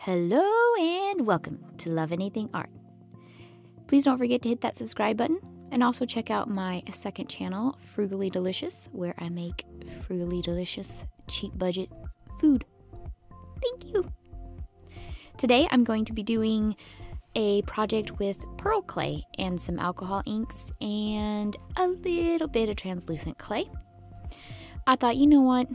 Hello and welcome to Love Anything Art. Please don't forget to hit that subscribe button and also check out my second channel, Frugally Delicious, where I make frugally delicious, cheap budget food. Thank you. Today I'm going to be doing a project with pearl clay and some alcohol inks and a little bit of translucent clay. I thought, you know what?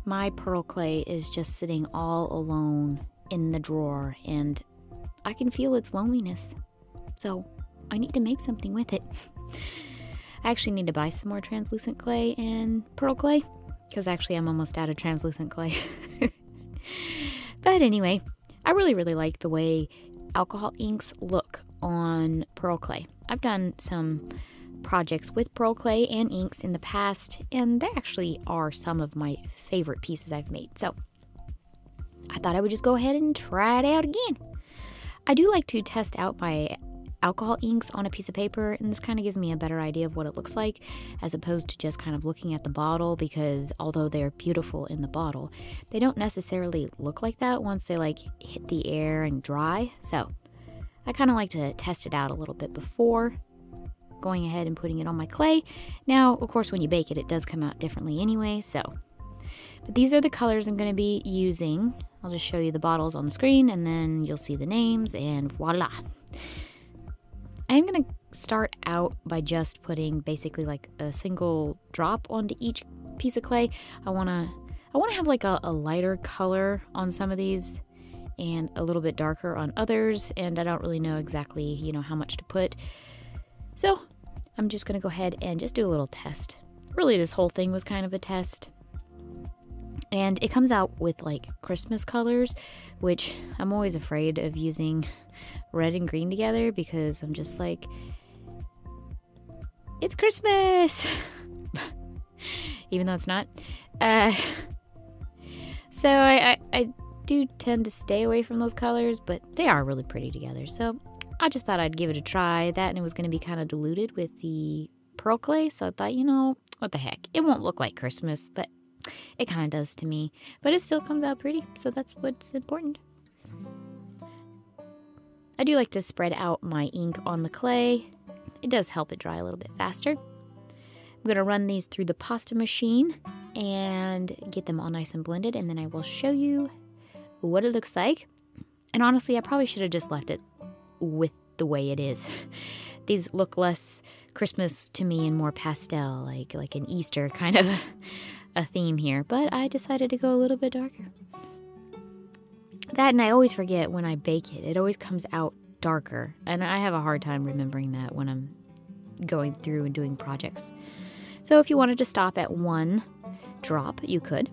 My pearl clay is just sitting all alone in the drawer and I can feel its loneliness. So I need to make something with it. I actually need to buy some more translucent clay and pearl clay because actually I'm almost out of translucent clay. But anyway, I really like the way alcohol inks look on pearl clay. I've done some projects with pearl clay and inks in the past, and they actually are some of my favorite pieces I've made. So I thought I would just go ahead and try it out again. I do like to test out my alcohol inks on a piece of paper, and this kind of gives me a better idea of what it looks like as opposed to just kind of looking at the bottle, because although they're beautiful in the bottle, they don't necessarily look like that once they like hit the air and dry. So I kind of like to test it out a little bit before going ahead and putting it on my clay. Now, of course, when you bake it, it does come out differently anyway, but these are the colors I'm going to be using. I'll just show you the bottles on the screen and then you'll see the names and voila. I'm going to start out by just putting basically like a single drop onto each piece of clay. I want to have like a lighter color on some of these and a little bit darker on others, and I don't really know exactly, how much to put. So I'm just going to go ahead and just do a little test. Really, this whole thing was kind of a test. And it comes out with like Christmas colors, which I'm always afraid of using red and green together because I'm just like, it's Christmas! Even though it's not. So I do tend to stay away from those colors, but they are really pretty together. So I just thought I'd give it a try. That, and it was going to be kind of diluted with the pearl clay. So I thought, what the heck? It won't look like Christmas, but it kind of does to me, but it still comes out pretty, so that's what's important. I do like to spread out my ink on the clay. It does help it dry a little bit faster. I'm going to run these through the pasta machine and get them all nice and blended, and then I will show you what it looks like. And honestly, I probably should have just left it with the way it is. These look less Christmas to me and more pastel, like an Easter kind of a theme here, but I decided to go a little bit darker. That, and I always forget when I bake it. It always comes out darker, and I have a hard time remembering that when I'm going through and doing projects. So if you wanted to stop at one drop, you could.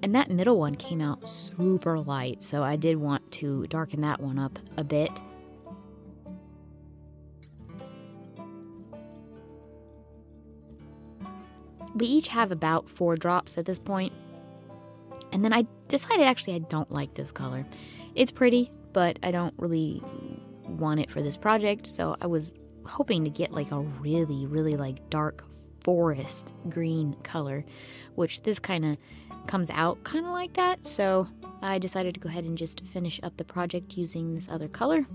And that middle one came out super light, so I did want to darken that one up a bit. They each have about 4 drops at this point. And then I decided actually I don't like this color. It's pretty, but I don't really want it for this project. So I was hoping to get like a really like dark forest green color, which this kind of comes out kind of like that. So I decided to go ahead and just finish up the project using this other color.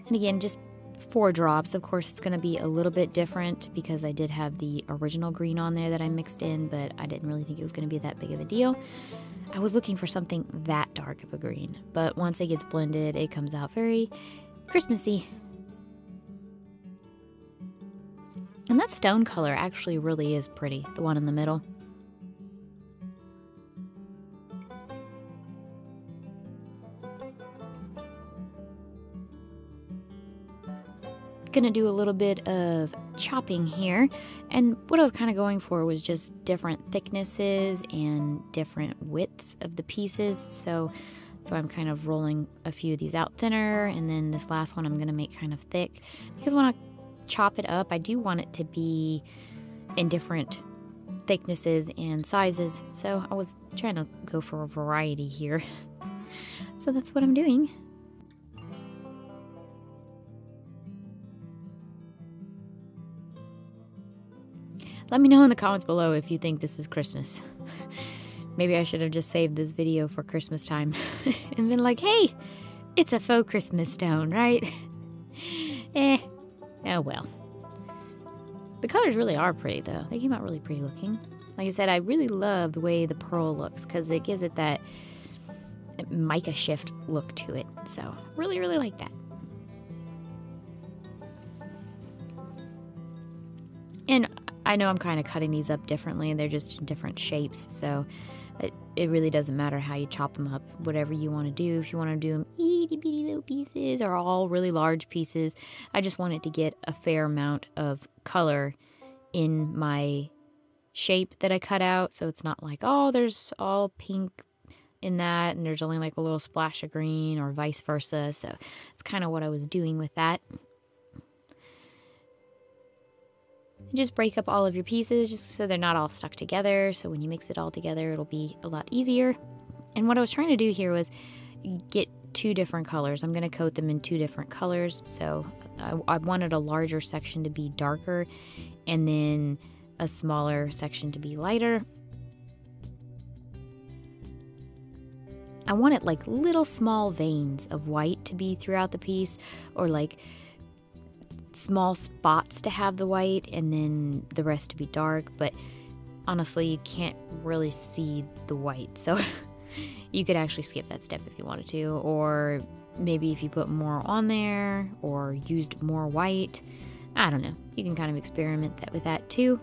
And again, just 4 drops. Of course, it's going to be a little bit different because I did have the original green on there that I mixed in, but I didn't really think it was going to be that big of a deal. I was looking for something that dark of a green, but once it gets blended, it comes out very Christmassy. And that stone color actually really is pretty, the one in the middle. Gonna do a little bit of chopping here, and what I was kind of going for was just different thicknesses and different widths of the pieces. So I'm kind of rolling a few of these out thinner, and then this last one I'm gonna make kind of thick because when I chop it up, I do want it to be in different thicknesses and sizes. So I was trying to go for a variety here. So that's what I'm doing. Let me know in the comments below if you think this is Christmas. Maybe I should have just saved this video for Christmas time and been like, hey, it's a faux Christmas stone, right? Oh well. The colors really are pretty though. They came out really pretty looking. Like I said, I really love the way the pearl looks because it gives it that mica shift look to it. So really, really like that. And I know I'm kind of cutting these up differently and they're just in different shapes. So it really doesn't matter how you chop them up, whatever you want to do. If you want to do them itty bitty little pieces or all really large pieces, I just wanted to get a fair amount of color in my shape that I cut out. So it's not like, oh, there's all pink in that and there's only like a little splash of green or vice versa. So it's kind of what I was doing with that. Just break up all of your pieces just so they're not all stuck together. So when you mix it all together, it'll be a lot easier. And what I was trying to do here was get 2 different colors. I'm going to coat them in 2 different colors. So I wanted a larger section to be darker and then a smaller section to be lighter. I wanted like little small veins of white to be throughout the piece, or like small spots to have the white and then the rest to be dark, but honestly you can't really see the white, so you could actually skip that step if you wanted to, or maybe if you put more on there or used more white, I don't know, you can kind of experiment with that too.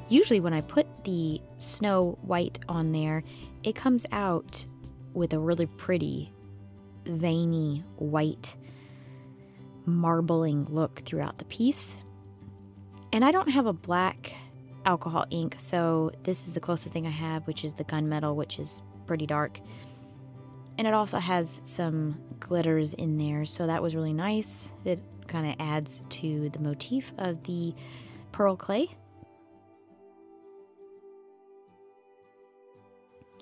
Usually when I put the snow white on there, it comes out with a really pretty veiny white marbling look throughout the piece. And I don't have a black alcohol ink, so this is the closest thing I have, which is the gunmetal, which is pretty dark. And it also has some glitters in there, so that was really nice. It kind of adds to the motif of the pearl clay.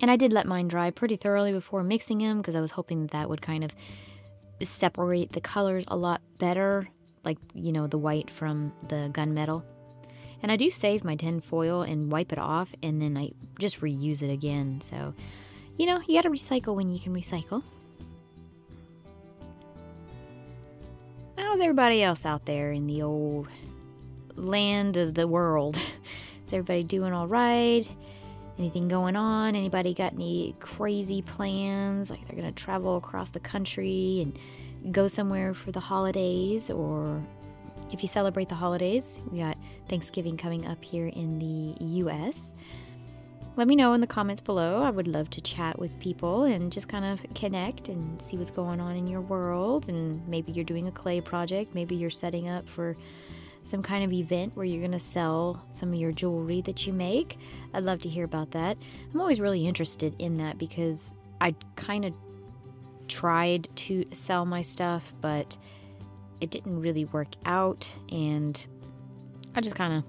And I did let mine dry pretty thoroughly before mixing them because I was hoping that would kind of separate the colors a lot better, like, you know, the white from the gunmetal. And I do save my tin foil and wipe it off, and then I just reuse it again. So, you know, you gotta recycle when you can recycle. How's everybody else out there in the old land of the world? Is everybody doing all right? Anything going on? Anybody got any crazy plans? Like they're gonna travel across the country and go somewhere for the holidays? Or if you celebrate the holidays, we got Thanksgiving coming up here in the US. Let me know in the comments below. I would love to chat with people and just kind of connect and see what's going on in your world. And maybe you're doing a clay project. Maybe you're setting up for some kind of event where you're going to sell some of your jewelry that you make. I'd love to hear about that. I'm always really interested in that because I kind of tried to sell my stuff, but it didn't really work out, and I just kind of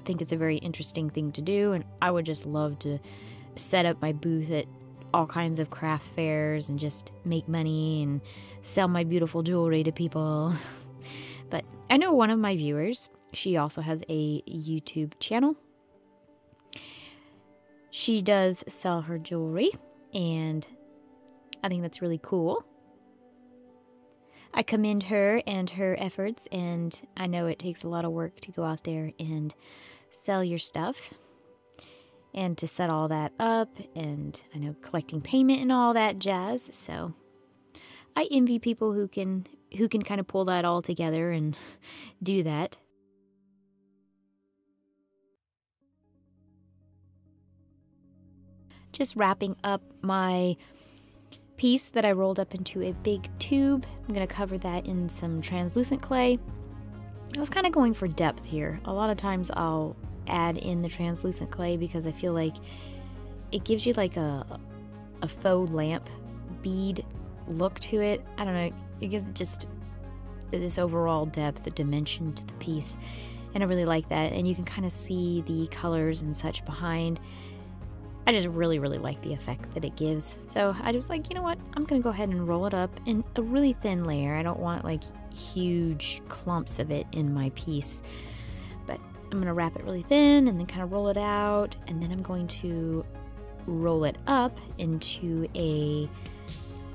think it's a very interesting thing to do, and I would just love to set up my booth at all kinds of craft fairs and just make money and sell my beautiful jewelry to people. But I know one of my viewers, she also has a YouTube channel. She does sell her jewelry, and I think that's really cool. I commend her and her efforts, and I know it takes a lot of work to go out there and sell your stuff and to set all that up, and I know collecting payment and all that jazz. So I envy people who can kind of pull that all together and do that. Just wrapping up my piece that I rolled up into a big tube. I'm going to cover that in some translucent clay. I was kind of going for depth here. A lot of times I'll add in the translucent clay because I feel like it gives you like a faux lamp bead look to it. I don't know, it gives just this overall depth, the dimension to the piece, and I really like that. And you can kind of see the colors and such behind. I just really, really like the effect that it gives. So I was like, you know what? I'm going to go ahead and roll it up in a really thin layer. I don't want like huge clumps of it in my piece. But I'm going to wrap it really thin and then kind of roll it out. And then I'm going to roll it up into a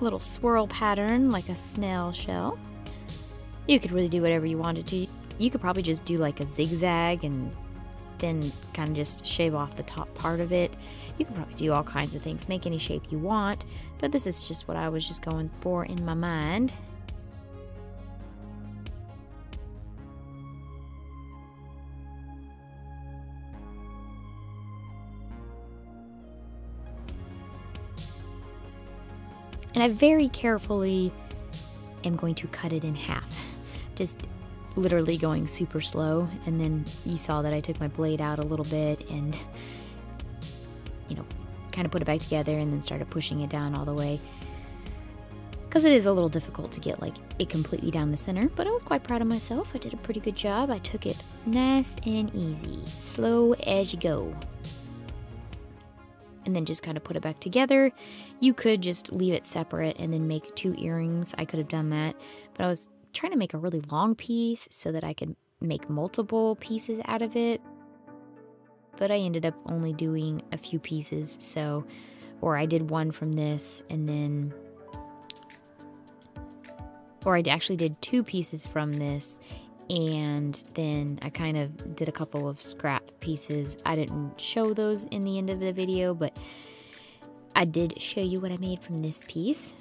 little swirl pattern like a snail shell. You could really do whatever you wanted to. You could probably just do like a zigzag and then kind of just shave off the top part of it. You can probably do all kinds of things, make any shape you want, but this is just what I was just going for in my mind. And I very carefully am going to cut it in half. Just literally going super slow, and then you saw that I took my blade out a little bit and, you know, kind of put it back together and then started pushing it down all the way, because it is a little difficult to get like it completely down the center, but I was quite proud of myself. I did a pretty good job. I took it nice and easy, slow as you go, and then just kind of put it back together. You could just leave it separate and then make 2 earrings. I could have done that, but I was trying to make a really long piece so that I could make multiple pieces out of it, but I ended up only doing a few pieces. So, or I did one from this, and then, or I actually did 2 pieces from this, and then I kind of did a couple of scrap pieces. I didn't show those in the end of the video, but I did show you what I made from this piece.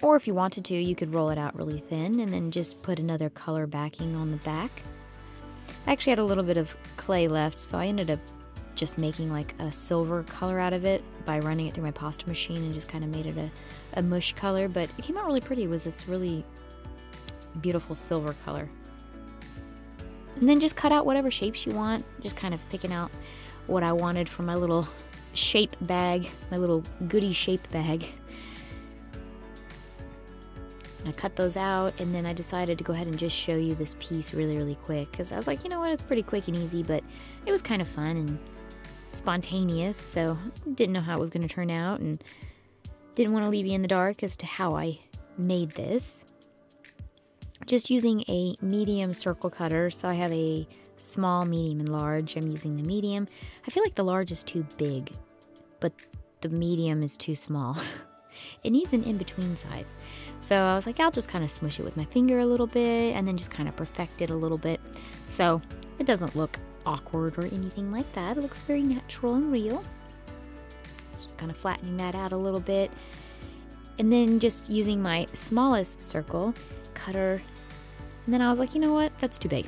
Or if you wanted to, you could roll it out really thin and then just put another color backing on the back. I actually had a little bit of clay left, so I ended up just making like a silver color out of it by running it through my pasta machine and just kind of made it a mush color, but it came out really pretty. It was this really beautiful silver color. And then just cut out whatever shapes you want, just kind of picking out what I wanted for my little shape bag, my little goodie shape bag. I cut those out, and then I decided to go ahead and just show you this piece really, really quick, because I was like, you know what, it's pretty quick and easy, but it was kind of fun and spontaneous, so didn't know how it was going to turn out, and didn't want to leave you in the dark as to how I made this. Just using a medium circle cutter, so I have a small, medium, and large. I'm using the medium. I feel like the large is too big, but the medium is too small. It needs an in-between size. So I was like, I'll just kind of smush it with my finger a little bit and then just kind of perfect it a little bit. So it doesn't look awkward or anything like that. It looks very natural and real. It's just kind of flattening that out a little bit. And then just using my smallest circle cutter. And then I was like, you know what? That's too big.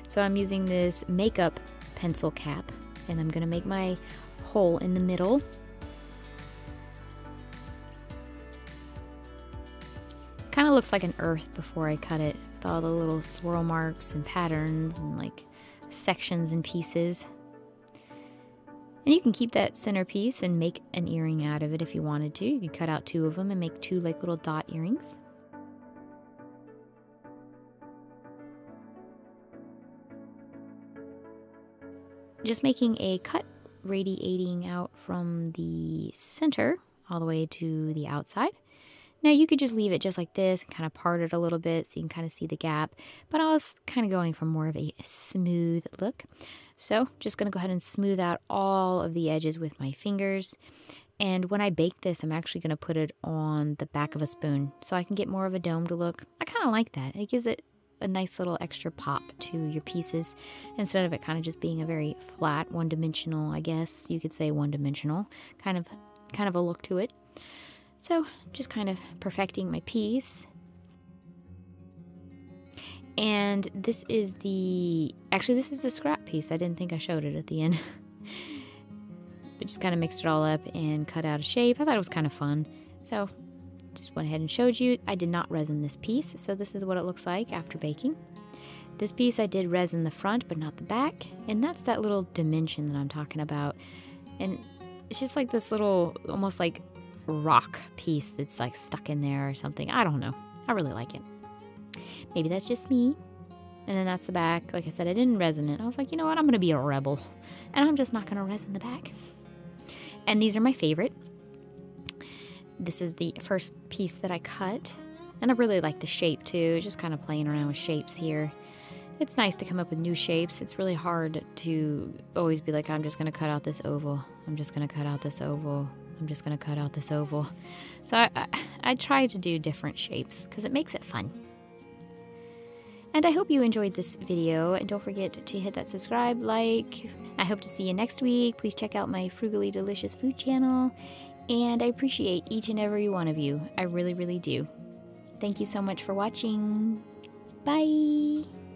So I'm using this makeup pencil cap, and I'm going to make my hole in the middle. Kind of looks like an earth before I cut it, with all the little swirl marks and patterns and like sections and pieces. And you can keep that center piece and make an earring out of it if you wanted to. You could cut out 2 of them and make 2 like little dot earrings. Just making a cut radiating out from the center all the way to the outside. Now you could just leave it just like this and kind of part it a little bit so you can kind of see the gap, but I was kind of going for more of a smooth look. So just going to go ahead and smooth out all of the edges with my fingers. And when I bake this, I'm actually going to put it on the back of a spoon so I can get more of a domed look. I kind of like that. It gives it a nice little extra pop to your pieces instead of it kind of just being a very flat, one-dimensional, I guess you could say one-dimensional kind of a look to it. So just kind of perfecting my piece. And this is the scrap piece. I didn't think I showed it at the end. But just kind of mixed it all up and cut out a shape. I thought it was kind of fun. So just went ahead and showed you. I did not resin this piece, so this is what it looks like after baking. This piece I did resin the front but not the back, and that's that little dimension that I'm talking about. And it's just like this little, almost like rock piece that's like stuck in there or something. I don't know. I really like it. Maybe that's just me. And then that's the back. Like I said, I didn't resin it. I was like, you know what? I'm going to be a rebel. And I'm just not going to resin the back. And these are my favorite. This is the first piece that I cut. And I really like the shape too. Just kind of playing around with shapes here. It's nice to come up with new shapes. It's really hard to always be like, I'm just going to cut out this oval. I'm just going to cut out this oval. I'm just going to cut out this oval. So I try to do different shapes because it makes it fun. And I hope you enjoyed this video, and don't forget to hit that subscribe, like. I hope to see you next week. Please check out my Frugally Delicious Food channel, and I appreciate each and every one of you. I really, really do. Thank you so much for watching. Bye!